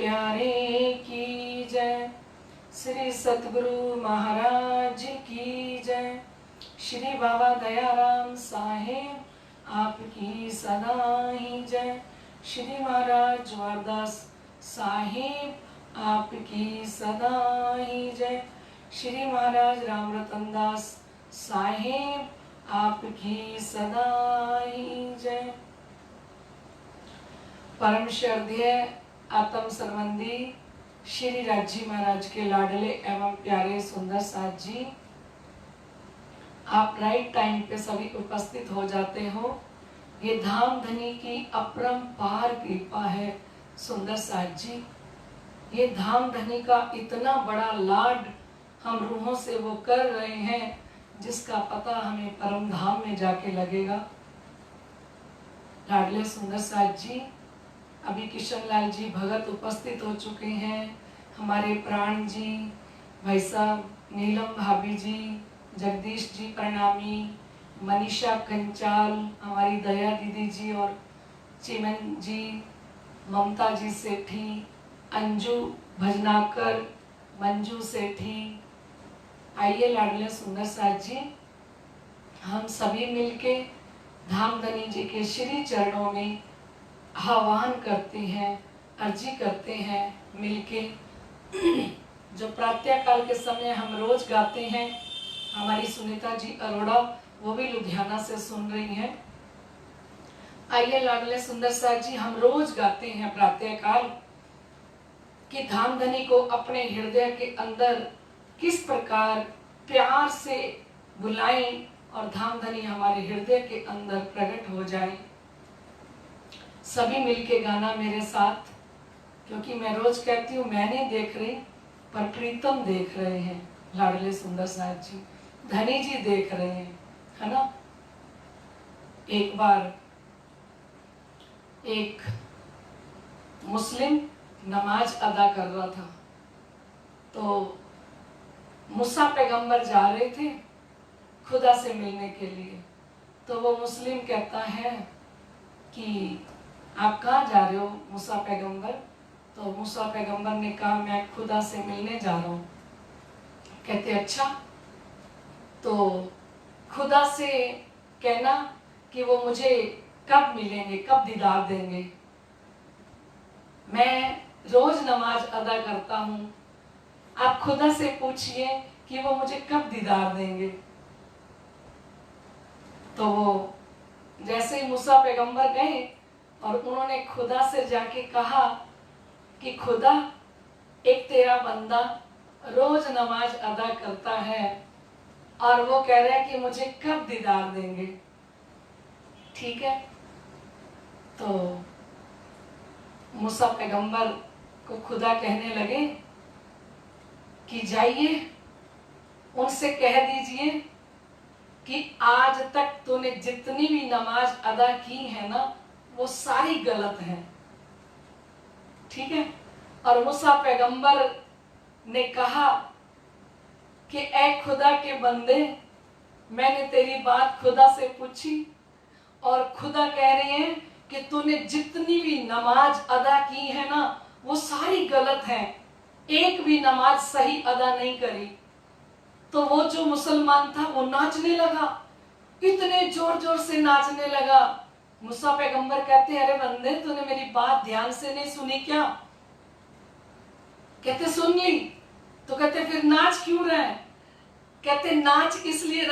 प्यारे की जय। श्री सतगुरु महाराज की जय। श्री बाबा दयाराम साहेब आपकी सदा ही जय। श्री महाराज जवारदास साहेब आपकी सदा ही जय। श्री महाराज राम रतन दास साहेब आपकी सदा ही जय। परम श्रद्धेय आत्म संबंधी श्री राजी महाराज के लाडले एवं प्यारे सुंदर साथ जी, आप राइट टाइम पे सभी उपस्थित हो जाते हो। ये धाम धनी की अपरंपार कृपा है सुंदर साथ जी। ये धाम धनी का इतना बड़ा लाड हम रूहों से वो कर रहे हैं जिसका पता हमें परम धाम में जाके लगेगा। लाडले सुंदर साथ जी, अभी किशन लाल जी भगत उपस्थित हो चुके हैं। हमारे प्राण जी, भाई साहब नीलम भाभी जी, जगदीश जी प्रणामी, मनीषा कंचाल, हमारी दया दीदी जी और चिमन जी, ममता जी सेठी, अंजू भजनाकर, मंजू सेठी। आइए लाडले सुंदर साथ जी, हम सभी मिलके धाम धनी जी के श्री चरणों में आह्वान करते हैं, अर्जी करते हैं मिलके। जो प्रातः काल के समय हम रोज गाते हैं, हमारी सुनीता जी अरोड़ा वो भी लुधियाना से सुन रही हैं। आइए लाडले सुंदर साथ जी, हम रोज गाते हैं प्रातः काल कि धाम धनी को अपने हृदय के अंदर किस प्रकार प्यार से बुलाएं और धाम धनी हमारे हृदय के अंदर प्रकट हो जाए। सभी मिलके गाना मेरे साथ, क्योंकि मैं रोज कहती हूँ मैं नहीं देख रही पर प्रीतम देख रहे हैं। लाडले सुंदर साथ जी, धनी जी देख रहे हैं, है ना। एक बार एक मुस्लिम नमाज अदा कर रहा था, तो मूसा पैगंबर जा रहे थे खुदा से मिलने के लिए। तो वो मुस्लिम कहता है कि आप कहाँ जा रहे हो मूसा पैगंबर? तो मूसा पैगंबर ने कहा मैं खुदा से मिलने जा रहा हूँ। कहते अच्छा, तो खुदा से कहना कि वो मुझे कब मिलेंगे, कब दीदार देंगे। मैं रोज नमाज अदा करता हूँ, आप खुदा से पूछिए कि वो मुझे कब दीदार देंगे। तो वो जैसे ही मूसा पैगंबर गए और उन्होंने खुदा से जाके कहा कि खुदा, एक तेरा बंदा रोज नमाज अदा करता है और वो कह रहा है कि मुझे कब दीदार देंगे। ठीक है, तो मूसा पैगंबर को खुदा कहने लगे कि जाइए उनसे कह दीजिए कि आज तक तूने जितनी भी नमाज अदा की है ना, वो सारी गलत है। ठीक है। और मूसा पैगंबर ने कहा कि ऐ खुदा के बंदे, मैंने तेरी बात खुदा से पूछी और खुदा कह रहे हैं कि तूने जितनी भी नमाज अदा की है ना, वो सारी गलत है, एक भी नमाज सही अदा नहीं करी। तो वो जो मुसलमान था वो नाचने लगा, इतने जोर जोर से नाचने लगा। मूसा पैगंबर कहते अरे बंदे, तूने मेरी बात ध्यान से नहीं सुनी क्या? कहते सुन ली। तो कहते फिर नाच क्यों रहे? कहते नाच इसलिए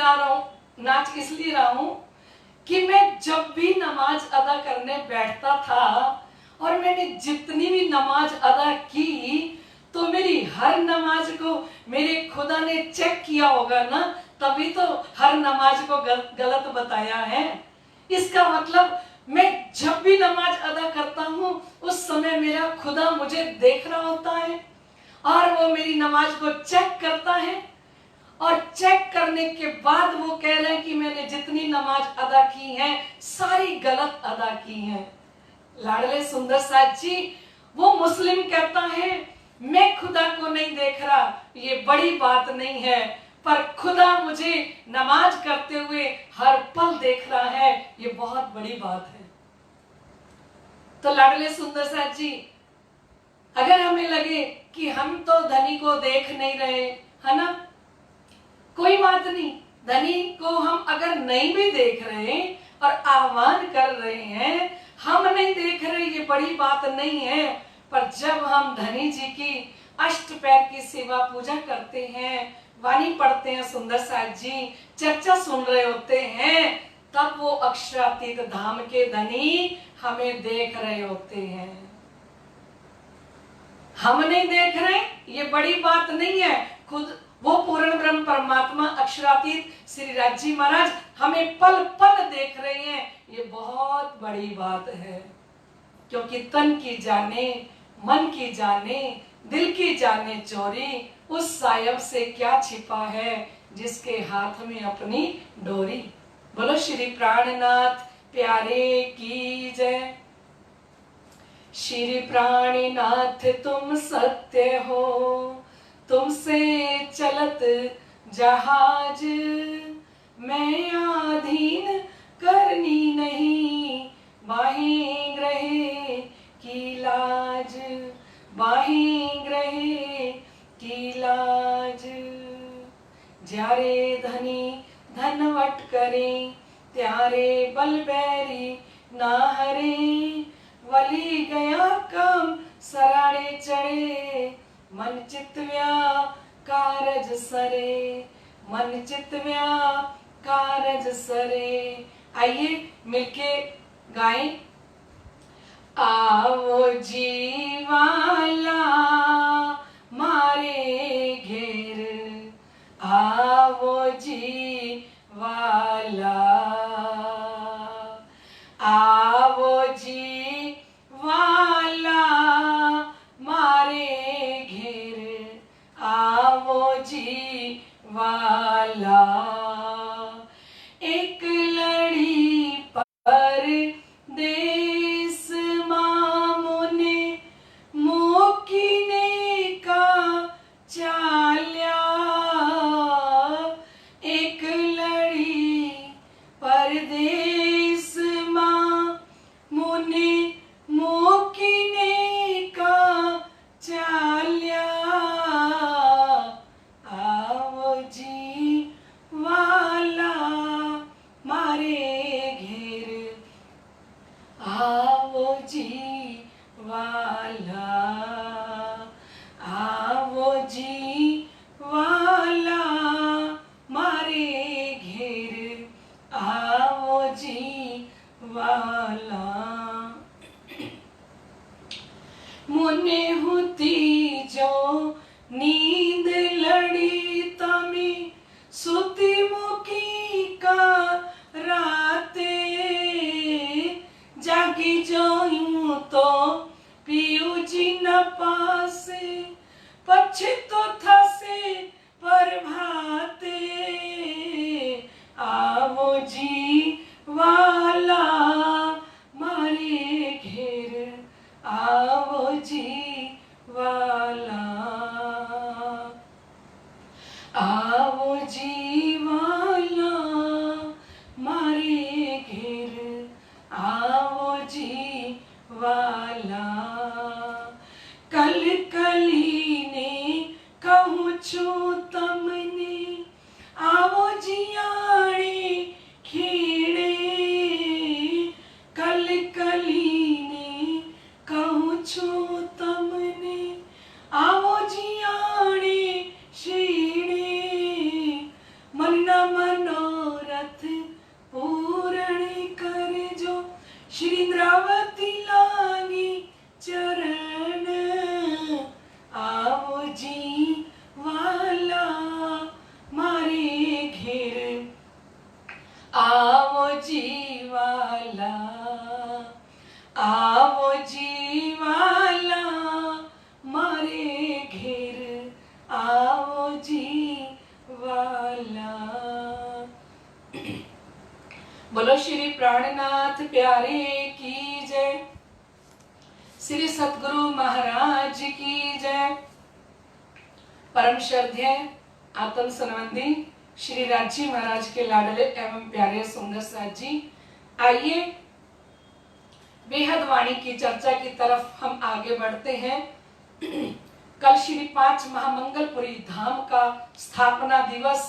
रहा हूं कि मैं जब भी नमाज अदा करने बैठता था और मैंने जितनी भी नमाज अदा की, तो मेरी हर नमाज को मेरे खुदा ने चेक किया होगा ना, तभी तो हर नमाज को गलत बताया है। इसका मतलब मैं जब भी नमाज अदा करता हूँ उस समय मेरा खुदा मुझे देख रहा होता है और वो मेरी नमाज को चेक करता है, और चेक करने के बाद वो कह रहे हैं कि मैंने जितनी नमाज अदा की है सारी गलत अदा की है। लाडले सुंदर साथ जी, वो मुस्लिम कहता है मैं खुदा को नहीं देख रहा, ये बड़ी बात नहीं है, पर खुदा मुझे नमाज करते हुए हर पल देख रहा है, ये बहुत बड़ी बात है। तो लाडले सुंदर साथ जी, अगर हम लगे कि हम तो धनी को देख नहीं रहे, है ना, कोई बात नहीं, धनी को हम अगर नहीं भी देख रहे और आह्वान कर रहे हैं, हम नहीं देख रहे, ये बड़ी बात नहीं है। पर जब हम धनी जी की अष्ट पैर की सेवा पूजा करते हैं, वाणी पढ़ते हैं, सुंदर साथ जी चर्चा सुन रहे होते हैं, तब वो अक्षरातीत धाम के धनी हमें देख रहे होते हैं। हम नहीं देख रहे, ये बड़ी बात नहीं है, खुद वो पूर्ण ब्रह्म परमात्मा अक्षरातीत श्री राज जी महाराज हमें पल पल देख रहे हैं, ये बहुत बड़ी बात है। क्योंकि तन की जाने, मन की जाने, दिल की जाने चोरी, उस सायब से क्या छिपा है जिसके हाथ में अपनी डोरी। बोलो श्री प्राणनाथ प्यारे की जय। श्री प्राणनाथ तुम सत्य हो, तुमसे चलत जहाज, मैं आधीन करनी नहीं, बाहें ग्रहे की लाज, बाहें ग्रहे की लाज। ज्यारे धनी धनवट करे, त्यारे बल बैरी ना हरे, वली गया काम सराणे चढ़े, मन चित कारज सरे, मन चित कारज सरे। आइए मिलके गाएं। आओ जीवाला मारे घेर, आओ जीवाला, आओ जीवाला मारे घेर, आओ जीवाला। एक लड़ी पर देश मामुने मोकीने का चाल्या, एक लड़ी परदेश मामुने मोकीने का चाल्या, आओ जीवाला मारे घेर, आओ जीवाला, आओ जीवाला मारे घेर, आओ जीवाला। मुने होती जो नींद लड़ी तमी, सुती मुकी का राते, जागी जो यूं तो पियू जी न पासे, पछे तो थसे प्रभाते, आओ जीवाला मारे घेर, आओ जीवाला, आओ जीवाला मारे घेर, आओ जीवाला। कल कली ने कहूँ छू तमने, आओ जियाणे खेड़े, कल कली ने कहूँ छू तमने, आओ जियाणे शेड़े, मन मनोरथ पूर्ण कर जो, श्री इंद्रावती लागी चरण, आओ जीवाला मारे घेर, आओ जीवाला, आओ जीवाला मारे घेर, आओ जीवाला। बोलो श्री प्राणनाथ प्यारे की जय। श्री सतगुरु महाराज की जय। परम श्रद्धेय आत्म संबंधी श्री राज जी महाराज के लाडले एवं प्यारे सुंदर साथ जी, आइए बेहद वाणी की चर्चा की तरफ हम आगे बढ़ते हैं। श्री 5 महामंगलपुरी धाम का स्थापना दिवस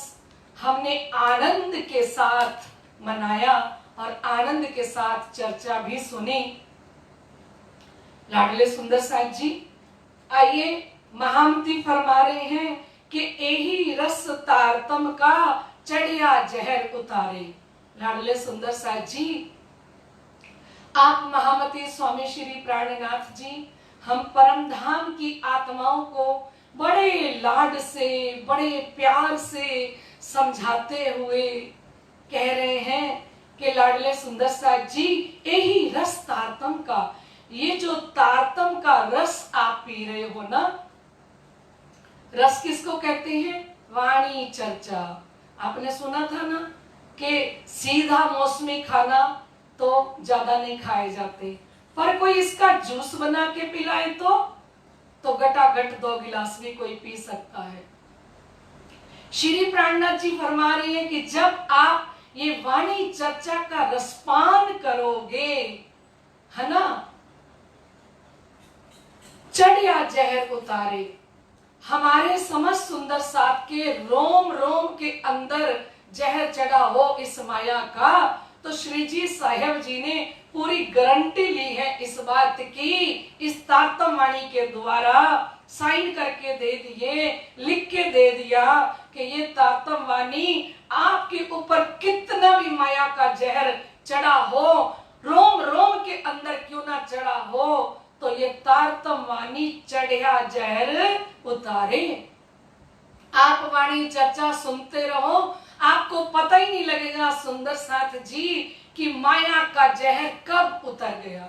हमने आनंद के साथ मनाया और आनंद के साथ चर्चा भी सुनी। लाडले सुंदर साहब जी आइए, महामती फरमा रहे हैं कि एही रस तारतम का चढ़िया जहर उतारे। लाडले सुंदर साहब जी, आप महामती स्वामी श्री प्राणनाथ जी हम परम धाम की आत्माओं को बड़े लाड से, बड़े प्यार से समझाते हुए कह रहे हैं कि लाडले सुंदर साहब जी, यही रस तारतम का, ये जो तारतम का रस आप पी रहे हो ना, रस किसको कहते हैं? वाणी चर्चा। आपने सुना था ना कि सीधा मौसमी खाना तो ज्यादा नहीं खाए जाते, पर कोई इसका जूस बना के पिलाए तो गटागट 2 गिलास भी कोई पी सकता है। श्री प्राणनाथ जी फरमा रहे हैं कि जब आप ये वाणी चर्चा का रसपान करोगे, है ना, चढ़िया जहर उतारे। हमारे समस्त सुंदर साथ के रोम रोम के अंदर जहर चढ़ा हो इस माया का, तो श्री जी साहेब जी ने पूरी गारंटी ली है इस बात की, इस तारतम वाणी के द्वारा साइन करके दे दिए, लिख के दे दिया कि ये तारतम वाणी आपके ऊपर कितना भी माया का जहर चढ़ा हो, रोम रोम के अंदर क्यों ना चढ़ा हो, तो ये तारतम वाणी चढ़िया जहर उतारे। आप वाणी चर्चा सुनते रहो, आपको पता ही नहीं लगेगा सुंदर साथ जी कि माया का जहर कब उतर गया।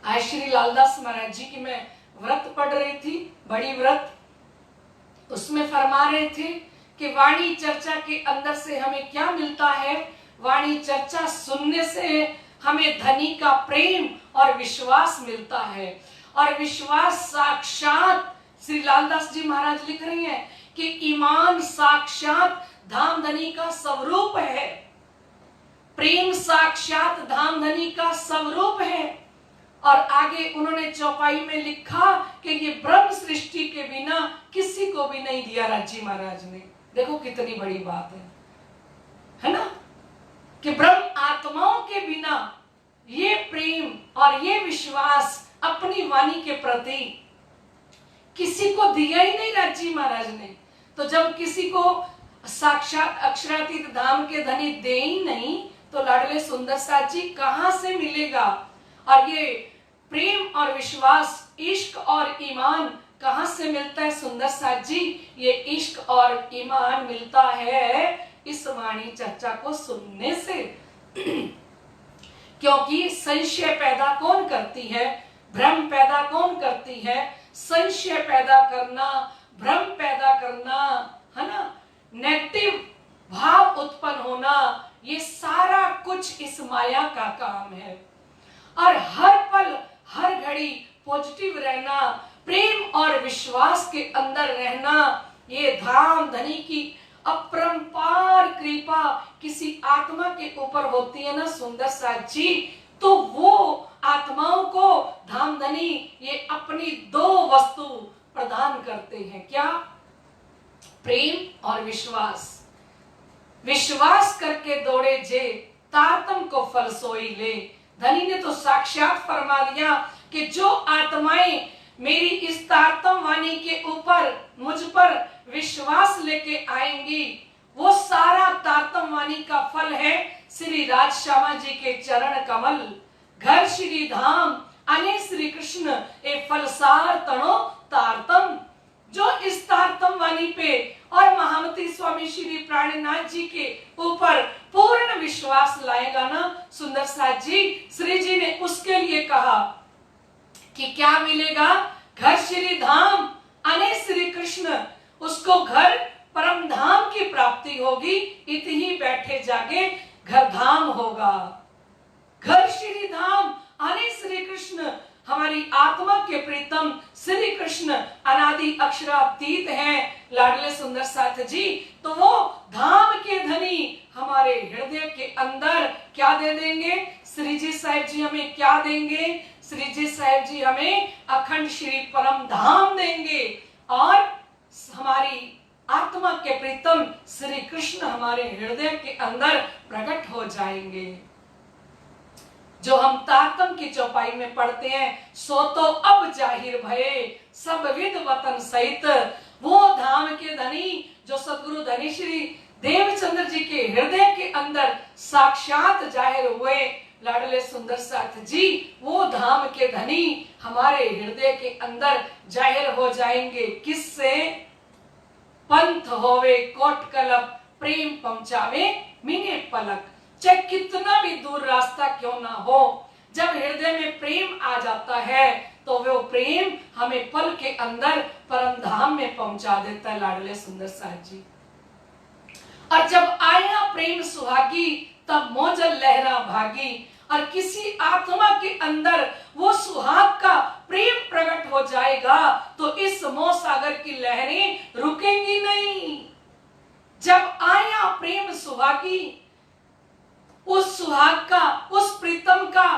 आज श्री लालदास महाराज जी की मैं व्रत पढ़ रही थी, बड़ी व्रत, उसमें फरमा रहे थे कि वाणी चर्चा के अंदर से हमें क्या मिलता है। वाणी चर्चा सुनने से हमें धनी का प्रेम और विश्वास मिलता है, और विश्वास साक्षात, श्री लालदास जी महाराज लिख रहे हैं कि ईमान साक्षात धामधनी का स्वरूप है, प्रेम साक्षात धामधनी का स्वरूप है। और आगे उन्होंने चौपाई में लिखा कि ये ब्रह्म सृष्टि के बिना किसी को भी नहीं दिया राजी महाराज ने। देखो कितनी बड़ी बात है ना, कि ब्रह्म आत्माओं के बिना ये प्रेम और ये विश्वास अपनी वाणी के प्रति किसी को दिया ही नहीं राजी महाराज ने। तो जब किसी को साक्षात अक्षरातीत धाम के धनी दे ही नहीं, तो लाडले सुंदर साथ जी कहां से मिलेगा? और ये प्रेम और विश्वास, इश्क और ईमान कहां से मिलता है सुंदर साथ जी? ये इश्क और ईमान मिलता है इस वाणी चर्चा को सुनने से। क्योंकि संशय पैदा कौन करती है? भ्रम पैदा कौन करती है? संशय पैदा करना, भ्रम पैदा करना, है ना, नेगेटिव भाव उत्पन्न होना, ये सारा कुछ इस माया का काम है। और हर पल हर घड़ी पॉजिटिव रहना, प्रेम और विश्वास के अंदर रहना, ये धाम धनी की अपरंपार कृपा किसी आत्मा के ऊपर होती है ना सुंदर साथ जी, तो वो आत्माओं को धामधनी ये अपनी 2 वस्तु प्रदान करते हैं। क्या? प्रेम और विश्वास। विश्वास करके दौड़े जे तारतम को फल सोई ले। धनी ने तो साक्षात फरमा दिया कि जो आत्माएं मेरी इस तारतम वाणी के ऊपर, मुझ पर विश्वास लेके आएंगी, वो सारा तारतम वाणी का फल है श्री राज श्यामा जी के चरण कमल। घर श्री धाम अने श्री कृष्ण ए फलसार तणो तारतम। जो इस तारतम वाणी पे और महामती स्वामी श्री प्राणनाथ जी के ऊपर पूर्ण विश्वास लाएगा ना सुंदर साथ जी, श्री जी ने उसके लिए कहा कि क्या मिलेगा? घर श्री धाम अने श्री कृष्ण, उसको घर परम धाम की प्राप्ति होगी। इत ही बैठे जागे घर धाम होगा। घर श्री धाम अने श्री कृष्ण, हमारी आत्मा के प्रीतम श्री कृष्ण अनादि अक्षरातीत हैं लाडले सुंदर साथ जी। तो वो धाम के धनी हमारे हृदय के अंदर क्या दे देंगे? श्री जी साहिब जी हमें क्या देंगे? श्री जी साहिब जी हमें अखंड श्री परम धाम देंगे और हमारी आत्मा के प्रीतम श्री कृष्ण हमारे हृदय के अंदर प्रकट हो जाएंगे। जो हम तारतम की चौपाई में पढ़ते हैं, सो तो अब जाहिर भये सब विद वतन सहित, वो धाम के धनी जो सदगुरु धनी श्री देवचंद्र जी के हृदय के अंदर साक्षात जाहिर हुए लाडले सुंदर साथ जी, वो धाम के धनी हमारे हृदय के अंदर जाहिर हो जाएंगे। किससे? पंथ होवे कोट कलप प्रेम पहुंचावे मिने पलक। चाहे कितना भी दूर रास्ता क्यों ना हो, जब हृदय में प्रेम आ जाता है तो वो प्रेम हमें पल के अंदर परम धाम में पहुंचा देता है लाडले सुंदर साथ जी। और जब आया प्रेम सुहागी तब मोजल लहरा भागी। और किसी आत्मा के अंदर वो सुहाग का प्रेम प्रकट हो जाएगा तो इस मोह सागर की लहरें रुकेंगी नहीं। जब आया प्रेम सुहागी, उस सुहाग का, उस प्रीतम का,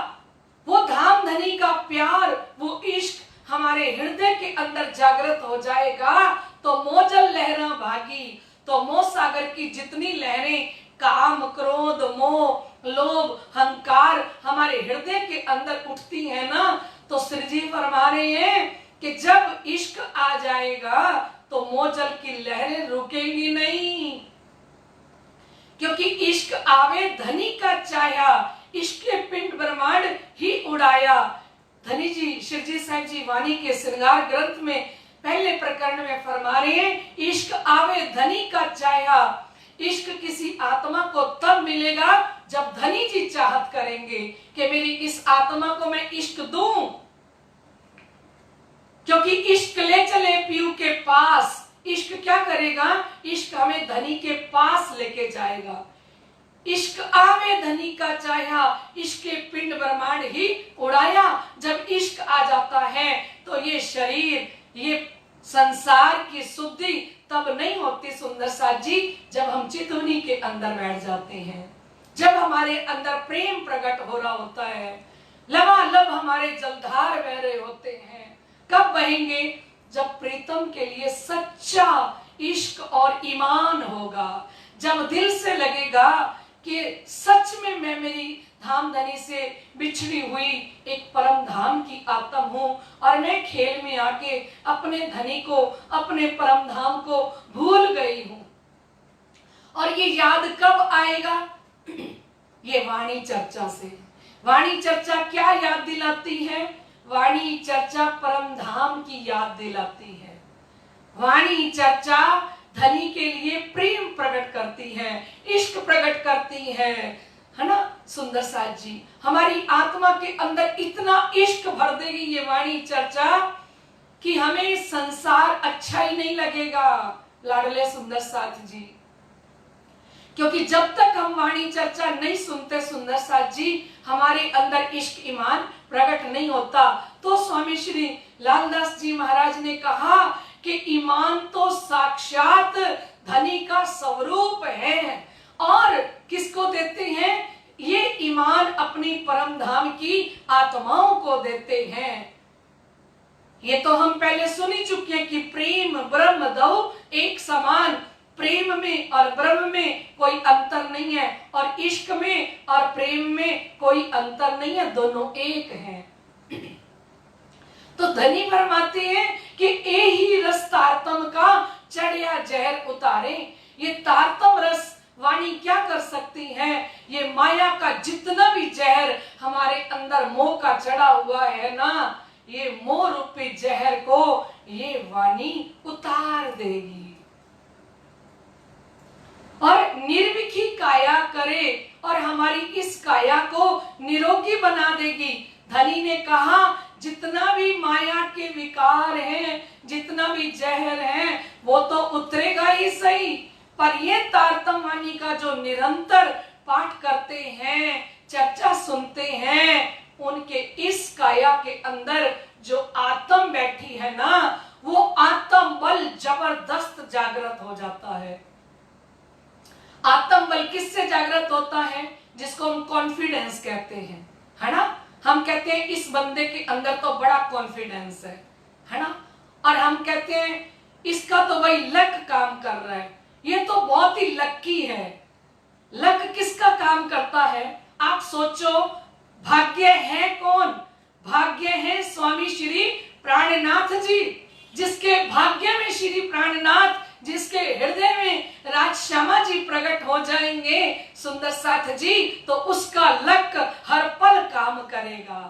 वो धाम धनी का प्यार, वो इश्क हमारे हृदय के अंदर जागृत हो जाएगा तो मोजल लहरा भागी। तो मोह सागर की जितनी लहरें काम, क्रोध, मोह, लोभ, अहंकार हमारे हृदय के अंदर उठती है ना, तो श्री जी फरमा रहे हैं कि जब इश्क आ जाएगा तो मोजल की लहरें रुकेंगी नहीं। क्योंकि इश्क आवे धनी का चाया, इश्क के पिंड ब्रह्मांड ही उड़ाया। धनी जी शिव जी साहिब जी वाणी के श्रृंगार ग्रंथ में पहले प्रकरण में फरमा रहे हैं, इश्क आवे धनी का चाया। इश्क किसी आत्मा को तब मिलेगा जब धनी जी चाहत करेंगे कि मेरी इस आत्मा को मैं इश्क दूं। क्योंकि इश्क ले चले पीयू के पास। इश्क क्या करेगा? इश्क हमें धनी के पास लेके जाएगा। इश्क आवे धनी का चाया, इश्क के पिंड ब्रह्मांड ही उड़ाया। जब इश्क आ जाता है तो ये शरीर, ये संसार की शुद्धि तब नहीं होती सुंदर साथ जी, जब हम चितवनी के अंदर बैठ जाते हैं, जब हमारे अंदर प्रेम प्रकट हो रहा होता है, लबालब हमारे जलधार बह रहे होते हैं। कब बहेंगे? जब प्रीतम के लिए सच्चा इश्क और ईमान होगा, जब दिल से लगेगा कि सच में मैं मेरी धाम धनी से बिछड़ी हुई एक परम धाम की आत्मा हूं और मैं खेल में आके अपने धनी को, अपने परम धाम को भूल गई हूं। और ये याद कब आएगा? ये वाणी चर्चा से। वाणी चर्चा क्या याद दिलाती है? वाणी चर्चा परम धाम की याद दिलाती है। वाणी चर्चा धनी के लिए प्रेम प्रकट करती है, इश्क प्रकट करती है ना सुंदर साथ जी। हमारी आत्मा के अंदर इतना इश्क भर देगी ये वाणी चर्चा कि हमें संसार अच्छा ही नहीं लगेगा लाडले सुंदर साथ जी। क्योंकि जब तक हम वाणी चर्चा नहीं सुनते सुंदर साथ जी, हमारे अंदर इश्क ईमान प्रकट नहीं होता। तो स्वामी श्री लालदास जी महाराज ने कहा कि ईमान तो साक्षात धनी का स्वरूप है। और किसको देते हैं? ये ईमान अपनी परम धाम की आत्माओं को देते हैं। ये तो हम पहले सुन ही चुके हैं कि प्रेम ब्रह्म दो एक समान। प्रेम में और ब्रह्म में कोई अंतर नहीं है, और इश्क में और प्रेम में कोई अंतर नहीं है, दोनों एक हैं। तो धनी फरमाते हैं कि ए ही रस तारतम का चढ़िया जहर उतारे। ये तारतम रस वाणी क्या कर सकती है? ये माया का जितना भी जहर हमारे अंदर मोह का चढ़ा हुआ है ना, ये मोह रूपी जहर को ये वाणी उतार देगी और निर्विखी काया करे और हमारी इस काया को निरोगी बना देगी। धनी ने कहा जितना भी माया के विकार हैं, जितना भी जहर है, वो तो उतरेगा ही सही, पर ये तारतम वाणी का जो निरंतर पाठ करते हैं, चर्चा सुनते हैं, उनके इस काया के अंदर जो आत्म बैठी है ना, वो आत्म बल जबरदस्त जागृत हो जाता है। आत्म बल किससे जागृत होता है? जिसको हम कॉन्फिडेंस कहते हैं, है ना। हम कहते हैं इस बंदे के अंदर तो बड़ा कॉन्फिडेंस है ना, और हम कहते हैं इसका तो भाई लक काम कर रहा है, ये तो बहुत ही लक्की है। लक किसका काम करता है? आप सोचो, भाग्य है कौन? भाग्य है स्वामी श्री प्राणनाथ जी, जिसके भाग्य में श्री प्राणनाथ, जिसके हृदय में राजश्यामा जी प्रकट हो जाएंगे सुंदर साथ जी, तो उसका लक हर पल काम करेगा।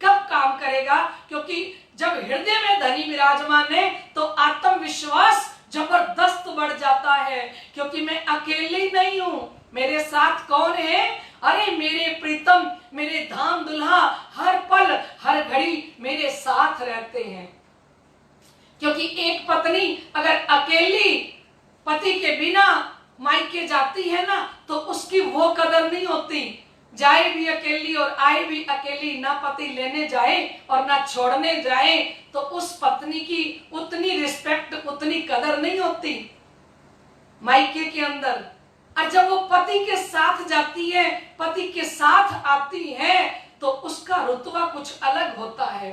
कब काम करेगा? क्योंकि जब हृदय में धनी विराजमान है तो आत्मविश्वास जबरदस्त बढ़ जाता है, क्योंकि मैं अकेली नहीं हूं, मेरे साथ कौन है? अरे मेरे प्रीतम, मेरे धाम दुल्हा हर पल हर घड़ी मेरे साथ रहते हैं। क्योंकि एक पत्नी अगर अकेली पति के बिना मायके जाती है ना, तो उसकी वो कदर नहीं होती। जाए भी अकेली और आए भी अकेली, ना पति लेने जाए और ना छोड़ने जाए, तो उस पत्नी की उतनी रिस्पेक्ट, उतनी कदर नहीं होती मायके के अंदर। और जब वो पति के साथ जाती है, पति के साथ आती है, तो उसका रुतबा कुछ अलग होता है।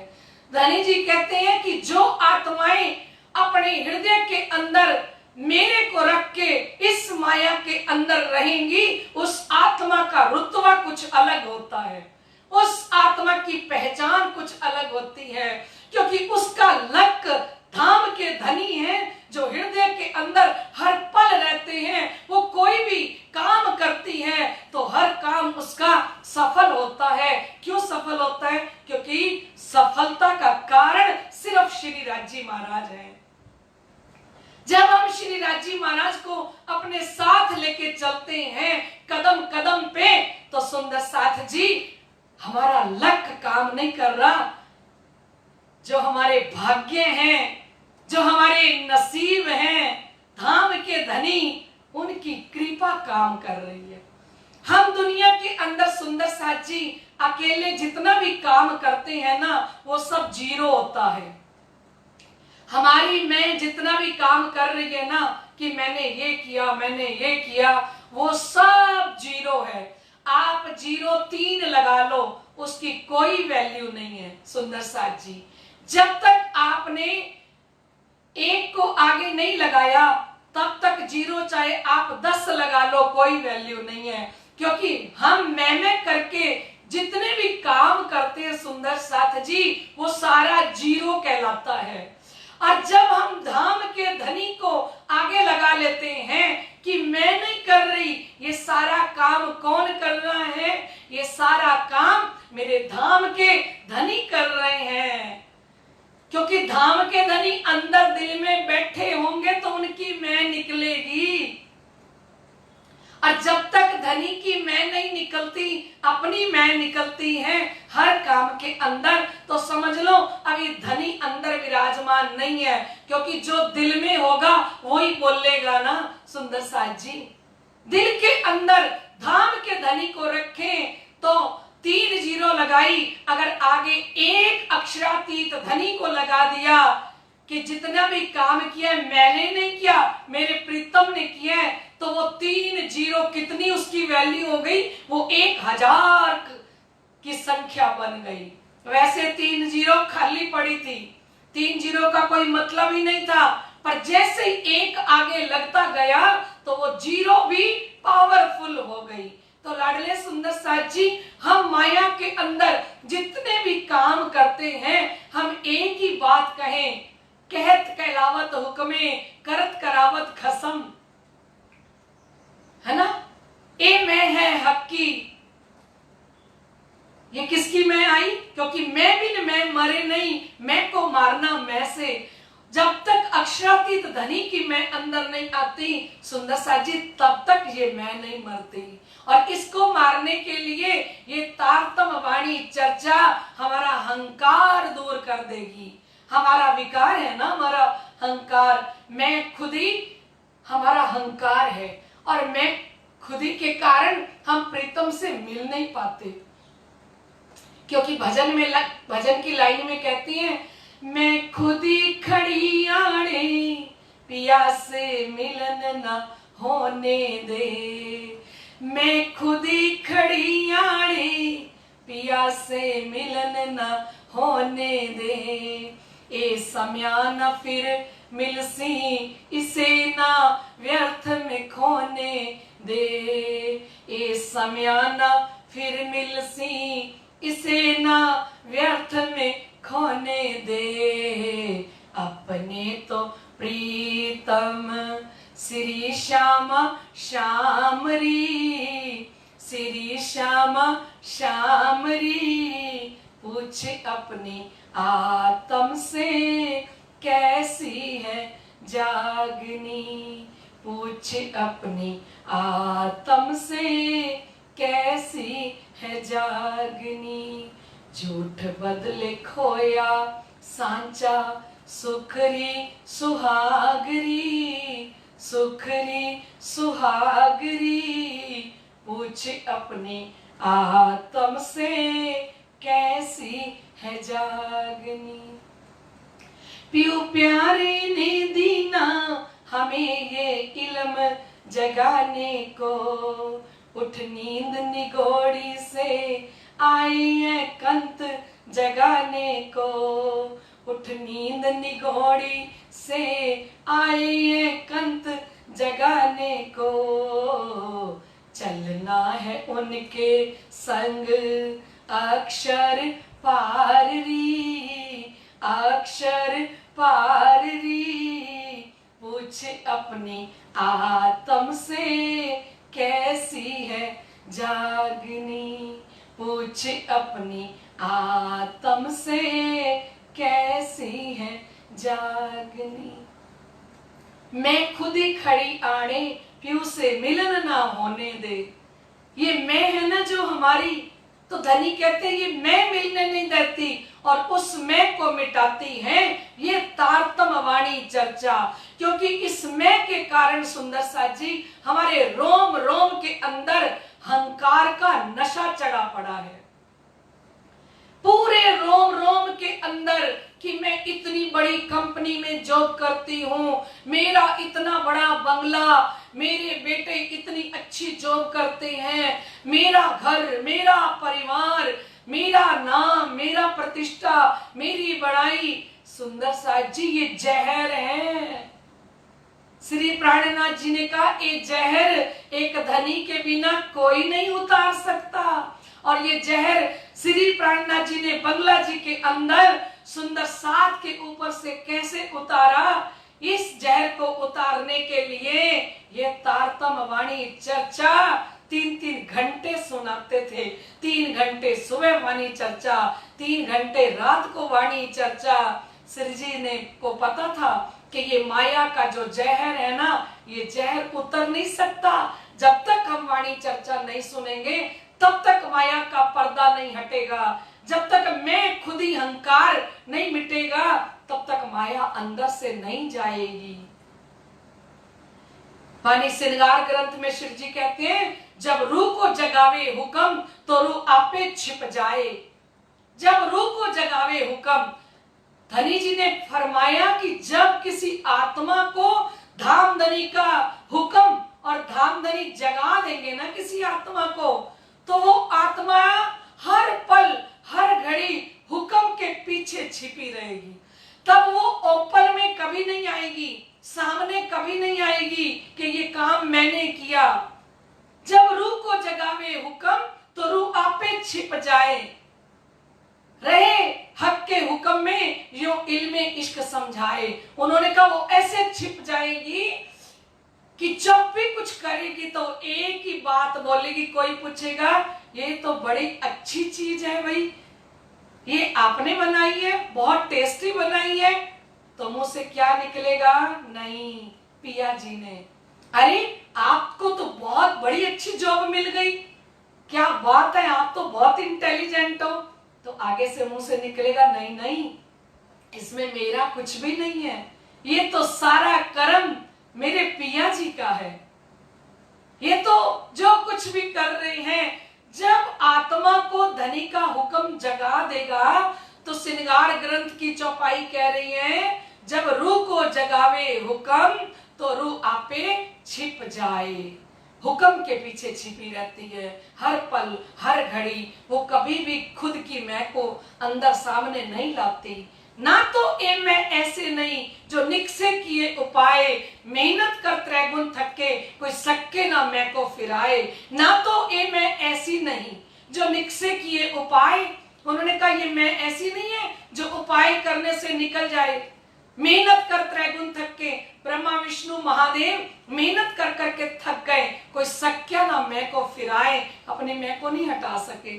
धनी जी कहते हैं कि जो आत्माएं अपने हृदय के अंदर मेरे को रख के इस माया के अंदर रहेंगी, उस आत्मा का रुतबा कुछ अलग होता है, उस आत्मा की पहचान कुछ अलग होती है, क्योंकि उसका लक धाम के धनी है, जो हृदय के अंदर हर पल रहते हैं। वो कोई भी काम करती है तो हर काम उसका सफल होता है। क्यों सफल होता है? क्योंकि सफलता का कारण सिर्फ श्री राजी महाराज हैं। जब हम श्री राजी महाराज को अपने साथ लेके चलते हैं कदम कदम पे, तो सुंदर साथ जी हमारा लक काम नहीं कर रहा, जो हमारे भाग्य हैं, जो हमारे नसीब हैं, धाम के धनी, उनकी कृपा काम कर रही है। हम दुनिया के अंदर सुंदर साथ जी अकेले जितना भी काम करते हैं ना, वो सब जीरो होता है। हमारी मैं जितना भी काम कर रही है ना, कि मैंने ये किया, मैंने ये किया, वो सब जीरो है। आप 0-3 लगा लो, उसकी कोई वैल्यू नहीं है सुंदर साथ जी। जब तक आपने एक को आगे नहीं लगाया, तब तक जीरो, चाहे आप 10 लगा लो, कोई वैल्यू नहीं है। क्योंकि हम मैं करके जितने भी काम करते हैं सुंदर साथ जी, वो सारा जीरो कहलाता है। और जब हम धाम के धनी को आगे लगा लेते हैं कि मैं नहीं कर रही, ये सारा काम कौन कर रहा है? ये सारा काम मेरे धाम के धनी कर रहे हैं। क्योंकि धाम के धनी अंदर दिल में बैठे होंगे तो उनकी मैं निकलेगी। और जब तक धनी की मैं नहीं निकलती, अपनी मैं निकलती है हर काम के अंदर, तो समझ लो अभी धनी अंदर विराजमान नहीं है। क्योंकि जो दिल में होगा वही बोलेगा ना सुंदर साथ जी। दिल के अंदर धाम के धनी को रखें तो 3 जीरो लगाई, अगर आगे एक अक्षरातीत धनी को लगा दिया कि जितना भी काम किया मैंने नहीं किया, मेरे प्रीतम ने किया है, तो वो 3 जीरो कितनी उसकी वैल्यू हो गई? वो 1000 की संख्या बन गई। वैसे 3 जीरो खाली पड़ी थी, 3 जीरो का कोई मतलब ही नहीं था, पर जैसे ही एक आगे लगता गया तो वो जीरो भी पावरफुल हो गई। तो लाडले सुंदर साथ जी, हम माया के अंदर जितने भी काम करते हैं, हम एक ही बात कहें, कहत कहलावत हुक्मे, करत करावत खसम, है ना? ए मैं है हक की। ये किसकी मैं आई? क्योंकि मैं भी मैं मरे नहीं, मैं को मारना मैं से। जब तक अक्षरातीत धनी की मैं अंदर नहीं आती सुंदर साथ जी, तब तक ये मैं नहीं मरती। और इसको मारने के लिए ये तारतम वाणी चर्चा हमारा अहंकार दूर कर देगी। हमारा विकार है ना, हमारा अहंकार, मैं खुदी हमारा अहंकार है, और मैं खुदी के कारण हम प्रीतम से मिल नहीं पाते। क्योंकि भजन की लाइन में कहती हैं, मैं खुदी खड़ी आणे, पिया से मिलन न होने दे। मैं खुदी खड़ी आणे, पिया से मिलन न होने दे। ए समया न फिर मिलसी, इसे ना व्यर्थ में खोने दे। ए समया न फिर मिलसी, इसे ना व्यर्थ में खोने दे। अपने तो प्रीतम श्री श्याम श्यामरी, श्री श्याम श्यामरी। पूछ अपनी आत्म से कैसी है जागनी, पूछ अपनी आत्म से कैसी है जागनी। झूठ बदले खोया सांचा, सुखरी सुहागरी, सुखरी सुहागरी। पूछ अपनी आत्म से कैसी है जागनी। पियो प्यारे ने दीना हमें ये इल्म जगाने को, उठ नींद निगोड़ी से आई है कंत जगाने को। उठ नींद निगोड़ी से आई है कंत जगाने को। चलना है उनके संग अक्षर पार री, अक्षर पार री। पूछ अपनी आत्म से कैसी है जागनी, पूछ अपनी आत्म से कैसी है जागनी। मैं खुद ही खड़ी आड़े, प्यू से मिलन ना होने दे। ये मैं है ना जो हमारी, तो धनी कहते ये मैं मिलने नहीं देती और उस मैं को मिटाती है ये तारतम वाणी चर्चा। क्योंकि इस मैं के कारण सुंदर साथ जी हमारे रोम रोम के अंदर अहंकार का नशा चढ़ा पड़ा है, पूरे रोम रोम के अंदर कि मैं इतनी बड़ी कंपनी में जॉब करती हूँ, मेरा इतना बड़ा बंगला, मेरे बेटे इतनी अच्छी जॉब करते हैं, मेरा घर, मेरा परिवार, मेरा नाम, मेरा प्रतिष्ठा, मेरी बड़ाई। सुंदर साथ जी ये जहर है। श्री प्राणनाथ जी ने कहा ये जहर एक धनी के बिना कोई नहीं उतार सकता। और ये जहर श्री प्राणनाथ जी ने बंगला जी के अंदर सुंदर साथ के ऊपर से कैसे उतारा, इस जहर को उतारने के लिए ये तारतम वाणी चर्चा 3-3 घंटे सुनाते थे। 3 घंटे सुबह वाणी चर्चा, 3 घंटे रात को वाणी चर्चा। श्री जी ने को पता था कि ये माया का जो जहर है ना, ये जहर उतर नहीं सकता। जब तक हम वाणी चर्चा नहीं सुनेंगे तब तक माया का पर्दा नहीं हटेगा। जब तक मैं खुद ही अहंकार नहीं मिटेगा तब तक माया अंदर से नहीं जाएगी। वाणी श्रृंगार ग्रंथ में शिव जी कहते हैं जब रूह को जगावे हुक्म तो रूह आपे छिप जाए। जब रूह को जगावे हुक्म, धनी जी ने फरमाया कि जब किसी आत्मा को धामधनी का हुक्म और धामधनी जगा देंगे ना किसी आत्मा को, तो वो आत्मा हर पल हर घड़ी हुक्म के पीछे छिपी रहेगी। तब वो ओपन में कभी नहीं आएगी, सामने कभी नहीं आएगी कि ये काम मैंने किया। जब रूह को जगावे हुक्म तो रूह आपे छिप जाए, रहे हक के हुक्म में यो इल्मे इश्क समझाए। उन्होंने कहा वो ऐसे छिप जाएगी कि जब भी कुछ करेगी तो एक ही बात बोलेगी। कोई पूछेगा ये तो बड़ी अच्छी चीज है भाई, ये आपने बनाई है, बहुत टेस्टी बनाई है, तो मुंह से क्या निकलेगा? नहीं, पिया जी ने। अरे आपको तो बहुत बड़ी अच्छी जॉब मिल गई, क्या बात है, आप तो बहुत इंटेलिजेंट हो। तो आगे से मुंह से निकलेगा नहीं नहीं, इसमें मेरा कुछ भी नहीं है, ये तो सारा कर्म मेरे पिया जी का है। ये तो जो कुछ भी कर रहे हैं, जब आत्मा को धनी का हुक्म जगा देगा तो श्रृंगार ग्रंथ की चौपाई कह रही है जब रूह को जगावे हुक्म तो रूह आपे छिप जाए। हुक्म के पीछे छिपी रहती है। हर पल हर घड़ी वो कभी भी खुद की मैं को अंदर सामने नहीं लाती। ना तो ए मैं ऐसे नहीं जो निकसे किए उपाय, मेहनत कर त्रैगुन थके कोई सके ना मैं को फिराए। ना तो ए मैं ऐसी नहीं जो निकसे किए उपाय, उन्होंने कहा ये मैं ऐसी नहीं है जो उपाय करने से निकल जाए। मेहनत कर त्रैगुन थक के, ब्रह्मा विष्णु महादेव मेहनत कर करके थक गए, कोई सक्या ना मैं को फिराए, अपने मैं को नहीं हटा सके।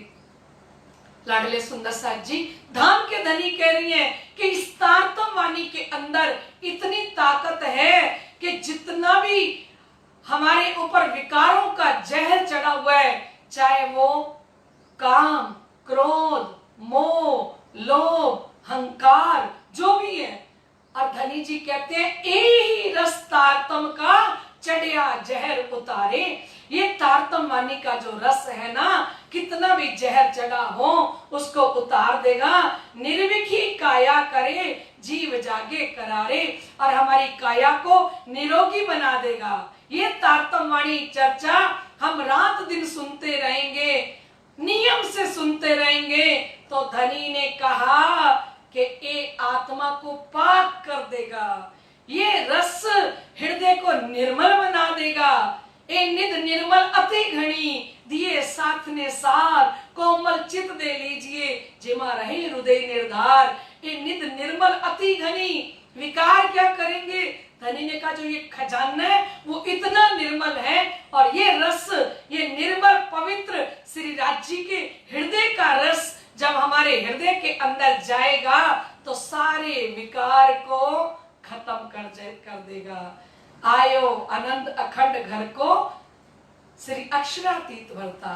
लाडले सुंदर साथ जी धाम के धनी कह रही हैं कि इस तारतम वाणी के अंदर इतनी ताकत है कि जितना भी हमारे ऊपर विकारों का जहर चढ़ा हुआ है, चाहे वो काम, क्रोध, मोह, लोभ, हंकार जो भी है, और धनी जी कहते हैं यही रस तारतम का चढ़िया जहर उतारे। ये तारतम वाणी का जो रस है ना, कितना भी जहर चढ़ा हो उसको उतार देगा। निर्विखी काया करे जीव जागे करारे, और हमारी काया को निरोगी बना देगा। ये तारतम वाणी चर्चा हम रात दिन सुनते रहेंगे, नियम से सुनते रहेंगे, तो धनी ने कहा कि ये आत्मा को पाक कर देगा, ये रस हृदय को निर्मल बना देगा। ए निध निर्मल अति घनी दिए साथ ने सार, कोमल चित दे लीजिए जिमा रहे हृदय निर्धार। ए निध निर्मल अति घनी, विकार क्या करेंगे? धनी ने कहा जो ये खजाना है वो इतना निर्मल है, और ये रस, ये निर्मल पवित्र श्री राज्य के हृदय का रस जब हमारे हृदय के अंदर जाएगा तो सारे विकार को खत्म कर देगा। आयो आनंद अखंड घर को श्री अक्षरातीत भरता।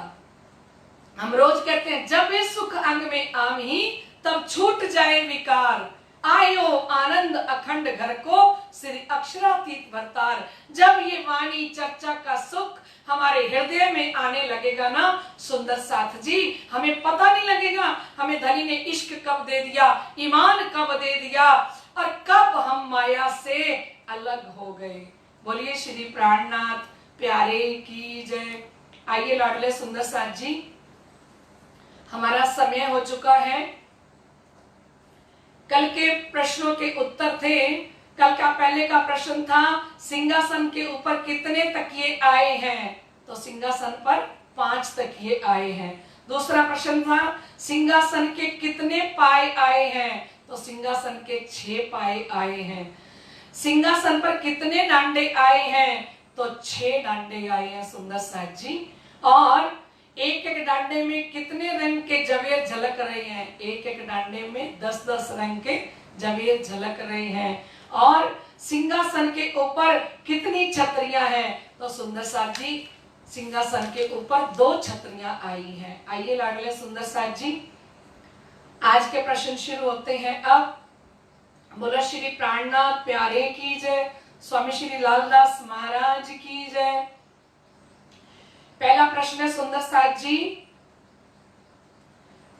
हम रोज कहते हैं जब ये सुख अंग में आमी तब छूट जाए विकार, आयो आनंद अखंड घर को श्री अक्षरातीत भरतार। जब ये वाणी चर्चा का सुख हमारे हृदय में आने लगेगा ना सुंदर साथ जी, हमें पता नहीं लगेगा हमें धनी ने इश्क कब दे दिया, ईमान कब दे दिया, और कब हम माया से अलग हो गए। बोलिए श्री प्राणनाथ प्यारे की जय। आइए लाडले सुंदर साथ जी, हमारा समय हो चुका है। कल के प्रश्नों के उत्तर थे। कल का पहले का प्रश्न था सिंहासन के ऊपर कितने तकिए आए हैं, तो सिंहासन पर 5 तकिए आए हैं। दूसरा प्रश्न था सिंहासन के कितने पाए आए हैं, तो सिंहासन के 6 पाए आए हैं। सिंहासन पर कितने डांडे आए हैं, तो 6 डांडे आए हैं सुंदर साथ जी। और एक एक डांडे में कितने रंग के जवेर झलक रहे हैं, एक एक डांडे में 10-10 रंग के जवेर झलक रहे हैं। और सिंहासन के ऊपर कितनी छतरियां हैं, तो सुंदर साथ जी सिंहासन के ऊपर 2 छतरियां आई हैं। आइए लाडले सुंदर साथ जी, आज के प्रश्न शुरू होते हैं। अब बोलो श्री प्राणनाथ प्यारे की जय, स्वामी श्री लालदास महाराज की जय। पहला प्रश्न है सुंदर साथ जी,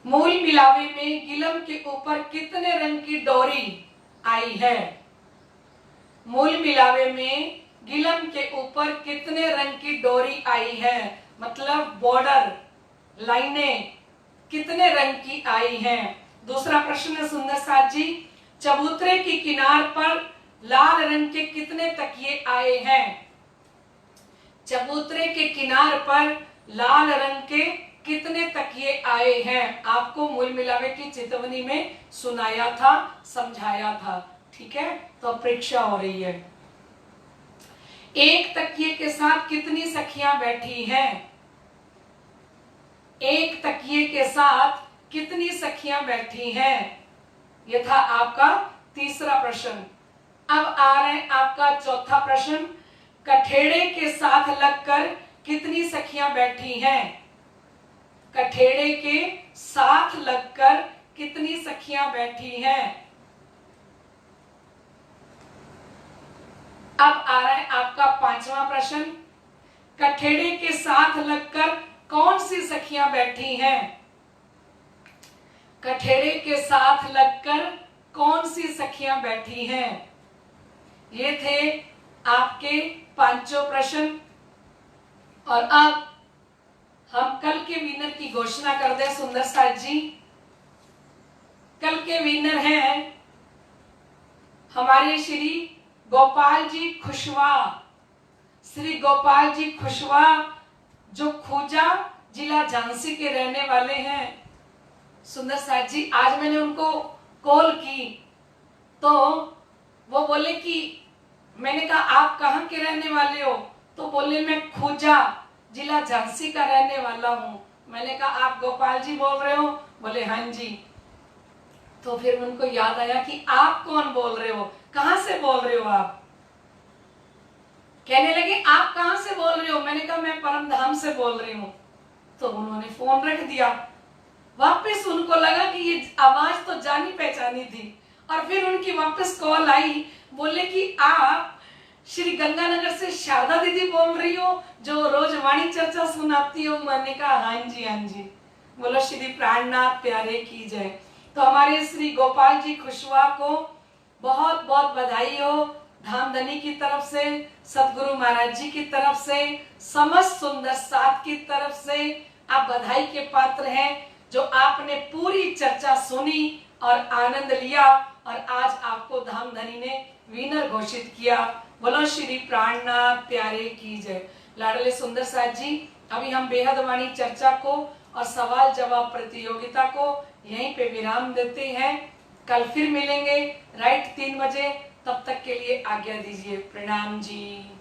मूल मिलावे में गिलम के ऊपर कितने रंग की डोरी आई है? मूल मिलावे में गिलम के ऊपर कितने रंग की डोरी आई है, मतलब बॉर्डर लाइनें कितने रंग की आई हैं। दूसरा प्रश्न है सुंदर साथ जी, चबूतरे की किनार पर लाल रंग के कितने तकिए आए हैं? चबूतरे के किनार पर लाल रंग के कितने तकिए आए हैं? आपको मूल मिलावे की चेतावनी में सुनाया था, समझाया था, ठीक है। तो परीक्षा हो रही है। एक तकिए के साथ कितनी सखियां बैठी हैं? एक तकिए के साथ कितनी सखियां बैठी हैं? यह था आपका तीसरा प्रश्न। अब आ रहे हैं आपका चौथा प्रश्न, कठेड़े के साथ लगकर कितनी सखियां बैठी हैं? कठेड़े के साथ लगकर कितनी सखियां बैठी हैं? अब आ रहा है आपका पांचवा प्रश्न, कठेड़े के साथ लगकर कौन सी सखियां बैठी हैं? कठेड़े के साथ लगकर कौन सी सखियां बैठी हैं? ये थे आपके पांचों प्रश्न। और अब हम कल के विनर की घोषणा कर दें सुंदर साथ जी। कल के विनर हैं हमारे श्री गोपाल जी खुशवाह। श्री गोपाल जी खुशवाह जो खूजा जिला झांसी के रहने वाले हैं। सुंदर साथ जी आज मैंने उनको कॉल की तो वो बोले कि मैंने कहा आप कहाँ के रहने वाले हो, तो बोले मैं खूजा जिला झांसी का रहने वाला हूँ। मैंने कहा आप गोपाल जी बोल रहे हो, बोले हाँ जी। तो फिर उनको याद आया कि आप कौन बोल रहे हो, कहाँ से बोल रहे हो आप। कहने लगे आप कहाँ से बोल रहे हो, मैंने कहा मैं परम धाम से बोल रही हूँ। तो उन्होंने फोन रख दिया। वापस उनको लगा कि ये आवाज तो जानी पहचानी थी, और फिर उनकी वापस कॉल आई, बोले कि आप श्री गंगानगर से शारदा दीदी बोल रही हो जो रोज वाणी चर्चा सुनाती हो। मैंने कहा हाँ जी हाँ जी। बोलो श्री प्राणनाथ प्यारे की जय। तो हमारे श्री गोपाल जी खुशवाह को बहुत बहुत बधाई हो, धामधनी की तरफ से, सतगुरु महाराज जी की तरफ से, समस्त सुंदर साथ की तरफ से आप बधाई के पात्र हैं जो आपने पूरी चर्चा सुनी और आनंद लिया और आज आपको धामधनी ने विनर घोषित किया। बोलो श्री प्राणनाथ प्यारे की जय। लाडले सुंदर साथ जी, अभी हम बेहद वाणी चर्चा को और सवाल जवाब प्रतियोगिता को यहीं पे विराम देते हैं। कल फिर मिलेंगे राइट 3 बजे। तब तक के लिए आज्ञा दीजिए। प्रणाम जी।